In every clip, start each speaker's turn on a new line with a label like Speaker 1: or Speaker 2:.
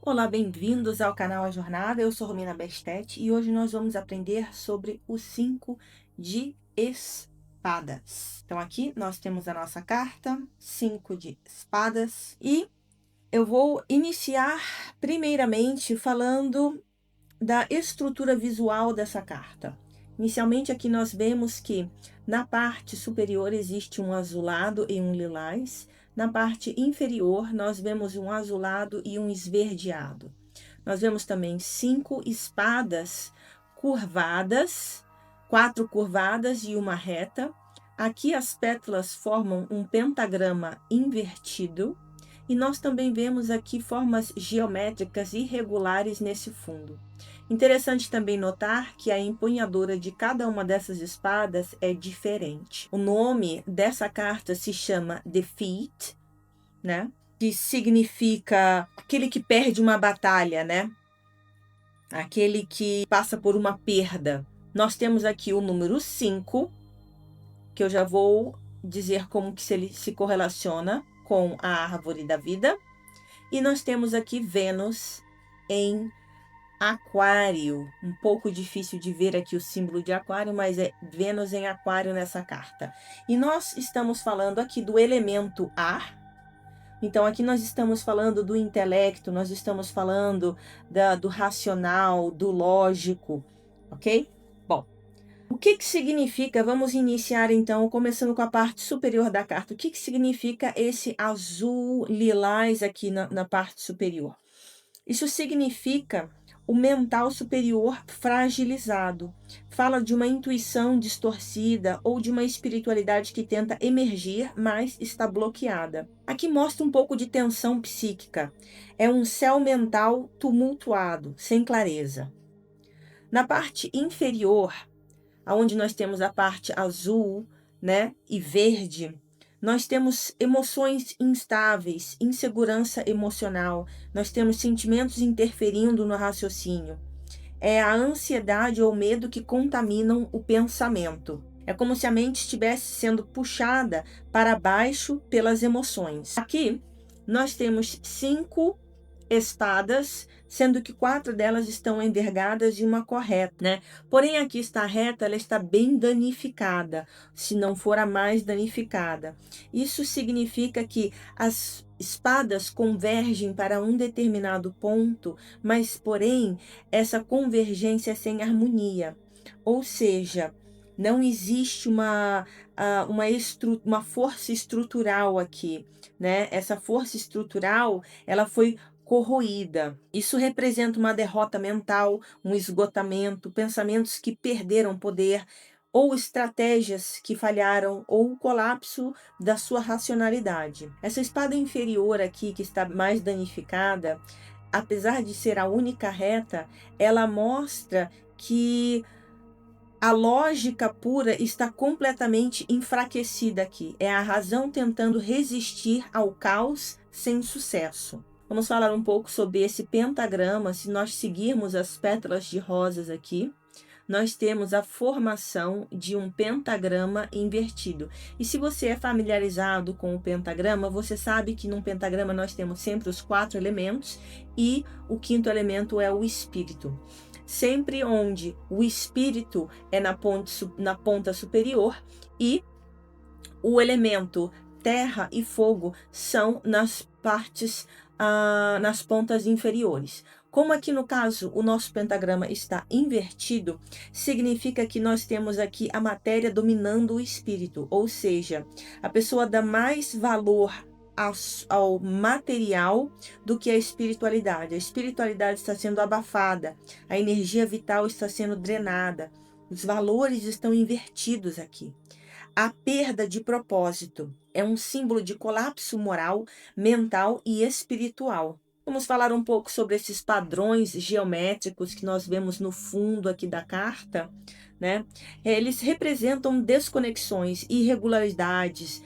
Speaker 1: Olá, bem-vindos ao canal A Jornada. Eu sou Romina Bestet e hoje nós vamos aprender sobre o 5 de espadas. Então, aqui nós temos a nossa carta, 5 de espadas, e eu vou iniciar primeiramente falando da estrutura visual dessa carta. Inicialmente, aqui nós vemos que na parte superior existe um azulado e um lilás. Na parte inferior, nós vemos um azulado e um esverdeado. Nós vemos também 5 espadas curvadas, 4 curvadas e uma reta. Aqui as pétalas formam um pentagrama invertido. E nós também vemos aqui formas geométricas irregulares nesse fundo. Interessante também notar que a empunhadura de cada uma dessas espadas é diferente. O nome dessa carta se chama Defeat, né? Que significa aquele que perde uma batalha, né? Aquele que passa por uma perda. Nós temos aqui o número 5, que eu já vou dizer como que ele se correlaciona com a árvore da vida. E nós temos aqui Vênus em Aquário. Um pouco difícil de ver aqui o símbolo de Aquário, mas é Vênus em Aquário nessa carta. E nós estamos falando aqui do elemento ar. Então, aqui nós estamos falando do intelecto, nós estamos falando do racional, do lógico, ok? Bom, o que significa? Vamos iniciar então, começando com a parte superior da carta. O que significa esse azul lilás aqui na parte superior? Isso significa o mental superior fragilizado. Fala de uma intuição distorcida ou de uma espiritualidade que tenta emergir, mas está bloqueada. Aqui mostra um pouco de tensão psíquica. É um céu mental tumultuado, sem clareza. Na parte inferior, onde nós temos a parte azul, né, e verde, nós temos emoções instáveis, insegurança emocional, nós temos sentimentos interferindo no raciocínio. É a ansiedade ou medo que contaminam o pensamento. É como se a mente estivesse sendo puxada para baixo pelas emoções. Aqui nós temos 5 espadas, sendo que 4 delas estão envergadas e uma correta, né? Porém, aqui está a reta, ela está bem danificada, se não for a mais danificada. Isso significa que as espadas convergem para um determinado ponto, mas, porém, essa convergência é sem harmonia. Ou seja, não existe uma força estrutural aqui, né? Essa força estrutural, ela foi corroída. Isso representa uma derrota mental, um esgotamento, pensamentos que perderam poder, ou estratégias que falharam, ou o colapso da sua racionalidade. Essa espada inferior aqui, que está mais danificada, apesar de ser a única reta, ela mostra que a lógica pura está completamente enfraquecida aqui. É a razão tentando resistir ao caos sem sucesso. Vamos falar um pouco sobre esse pentagrama. Se nós seguirmos as pétalas de rosas aqui, nós temos a formação de um pentagrama invertido. E se você é familiarizado com o pentagrama, você sabe que num pentagrama nós temos sempre os 4 elementos e o 5º elemento é o espírito. Sempre onde o espírito é na ponta superior e o elemento terra e fogo são nas partes, nas pontas inferiores. Como aqui no caso o nosso pentagrama está invertido, significa que nós temos aqui a matéria dominando o espírito, ou seja, a pessoa dá mais valor ao material do que a espiritualidade. A espiritualidade está sendo abafada, a energia vital está sendo drenada, os valores estão invertidos aqui. A perda de propósito é um símbolo de colapso moral, mental e espiritual. Vamos falar um pouco sobre esses padrões geométricos que nós vemos no fundo aqui da carta, né? Eles representam desconexões, irregularidades,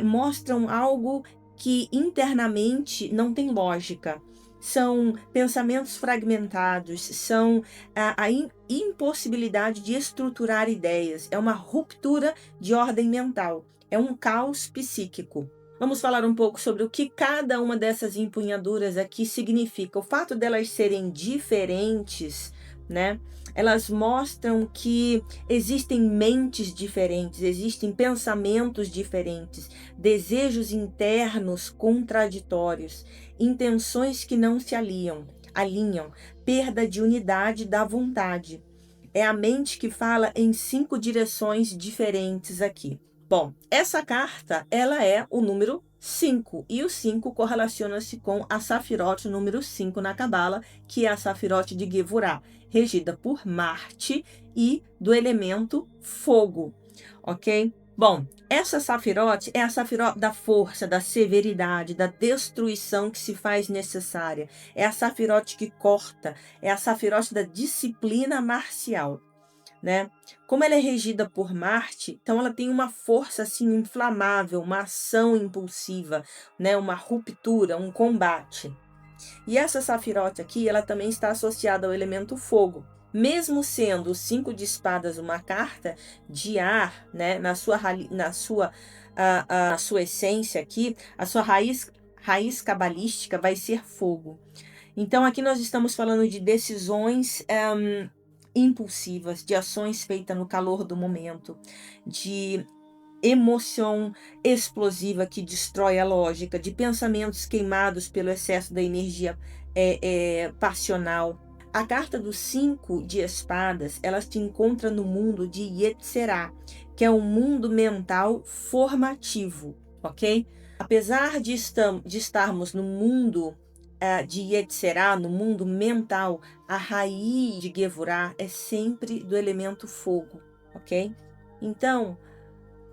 Speaker 1: mostram algo que internamente não tem lógica. São pensamentos fragmentados, são a impossibilidade de estruturar ideias, é uma ruptura de ordem mental, é um caos psíquico. Vamos falar um pouco sobre o que cada uma dessas empunhaduras aqui significa. O fato delas serem diferentes, né? Elas mostram que existem mentes diferentes, existem pensamentos diferentes, desejos internos contraditórios, intenções que não se alinham, perda de unidade da vontade. É a mente que fala em 5 direções diferentes aqui. Bom, essa carta, ela é o número 5, e o 5 correlaciona-se com a Safirote número 5 na Cabala, que é a Safirote de Gevurah, regida por Marte e do elemento fogo, ok? Bom, essa Safirote é a Safirote da força, da severidade, da destruição que se faz necessária. É a Safirote que corta, é a Safirote da disciplina marcial, né? Como ela é regida por Marte, então ela tem uma força assim inflamável, uma ação impulsiva, né? Uma ruptura, um combate. E essa Safirote aqui, ela também está associada ao elemento fogo. Mesmo sendo o 5 de espadas uma carta de ar, né? Na sua essência aqui, a sua raiz cabalística vai ser fogo. Então aqui nós estamos falando de decisões impulsivas, de ações feitas no calor do momento, de emoção explosiva que destrói a lógica, de pensamentos queimados pelo excesso da energia passional. A carta dos 5 de espadas, ela se encontra no mundo de Yetzerá, que é um mundo mental formativo, ok? Apesar de estarmos no mundo de Yetzerá, no mundo mental, a raiz de Gevurah é sempre do elemento fogo, ok? Então,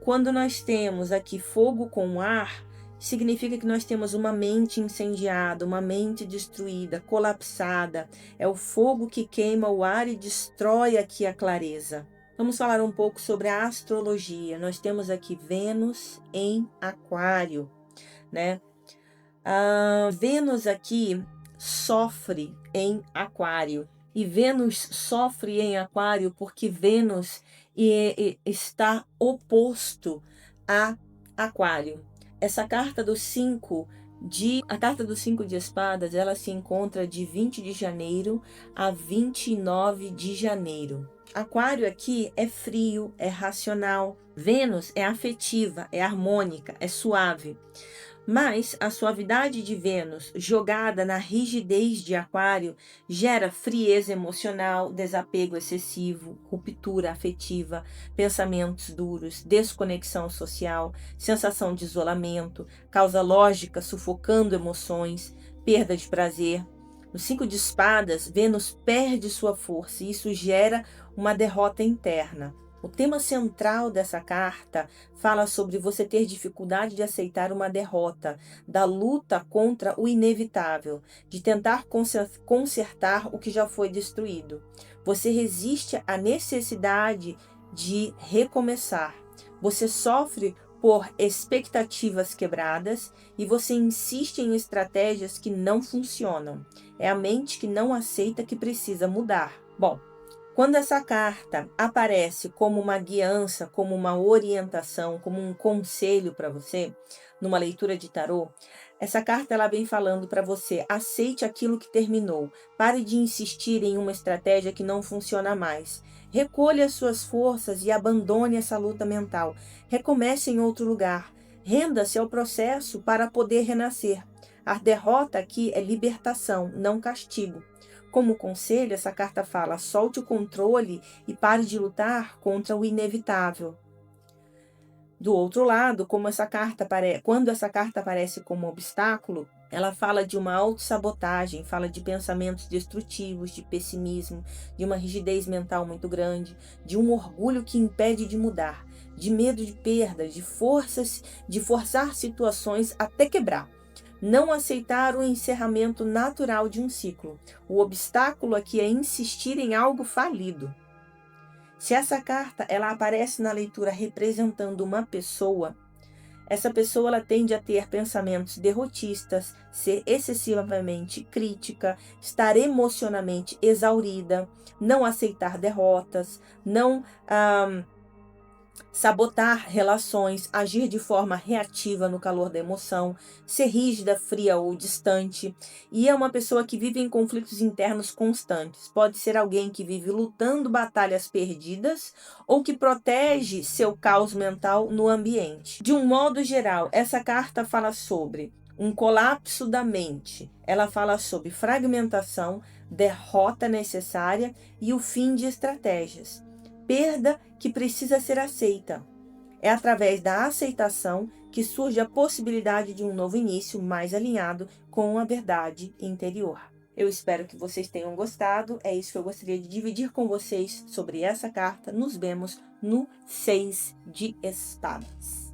Speaker 1: quando nós temos aqui fogo com ar, significa que nós temos uma mente incendiada, uma mente destruída, colapsada. É o fogo que queima o ar e destrói aqui a clareza. Vamos falar um pouco sobre a astrologia. Nós temos aqui Vênus em Aquário, né? Vênus aqui sofre em Aquário. E Vênus sofre em Aquário porque Vênus está oposto a Aquário. Essa carta dos 5 a carta dos 5 de espadas, ela se encontra de 20 de janeiro a 29 de janeiro. Aquário aqui é frio, é racional. Vênus é afetiva, é harmônica, é suave. Mas a suavidade de Vênus, jogada na rigidez de Aquário, gera frieza emocional, desapego excessivo, ruptura afetiva, pensamentos duros, desconexão social, sensação de isolamento, causa lógica sufocando emoções, perda de prazer. No 5 de espadas, Vênus perde sua força e isso gera uma derrota interna. O tema central dessa carta fala sobre você ter dificuldade de aceitar uma derrota, da luta contra o inevitável, de tentar consertar o que já foi destruído. Você resiste à necessidade de recomeçar. Você sofre por expectativas quebradas e você insiste em estratégias que não funcionam. É a mente que não aceita que precisa mudar. Bom, quando essa carta aparece como uma guiança, como uma orientação, como um conselho para você, numa leitura de tarô, essa carta ela vem falando para você: aceite aquilo que terminou, pare de insistir em uma estratégia que não funciona mais. Recolha suas forças e abandone essa luta mental. Recomece em outro lugar. Renda-se ao processo para poder renascer. A derrota aqui é libertação, não castigo. Como conselho, essa carta fala: solte o controle e pare de lutar contra o inevitável. Do outro lado, quando essa carta aparece como obstáculo, ela fala de uma autossabotagem, fala de pensamentos destrutivos, de pessimismo, de uma rigidez mental muito grande, de um orgulho que impede de mudar, de medo de perda, de forçar situações até quebrar. Não aceitar o encerramento natural de um ciclo. O obstáculo aqui é insistir em algo falido. Se essa carta ela aparece na leitura representando uma pessoa, essa pessoa ela tende a ter pensamentos derrotistas, ser excessivamente crítica, estar emocionalmente exaurida, não aceitar derrotas, não sabotar relações, agir de forma reativa no calor da emoção, ser rígida, fria ou distante. E é uma pessoa que vive em conflitos internos constantes. Pode ser alguém que vive lutando batalhas perdidas ou que protege seu caos mental no ambiente. De um modo geral, essa carta fala sobre um colapso da mente. Ela fala sobre fragmentação, derrota necessária e o fim de estratégias. Perda que precisa ser aceita. É através da aceitação que surge a possibilidade de um novo início mais alinhado com a verdade interior. Eu espero que vocês tenham gostado. É isso que eu gostaria de dividir com vocês sobre essa carta. Nos vemos no 6 de espadas.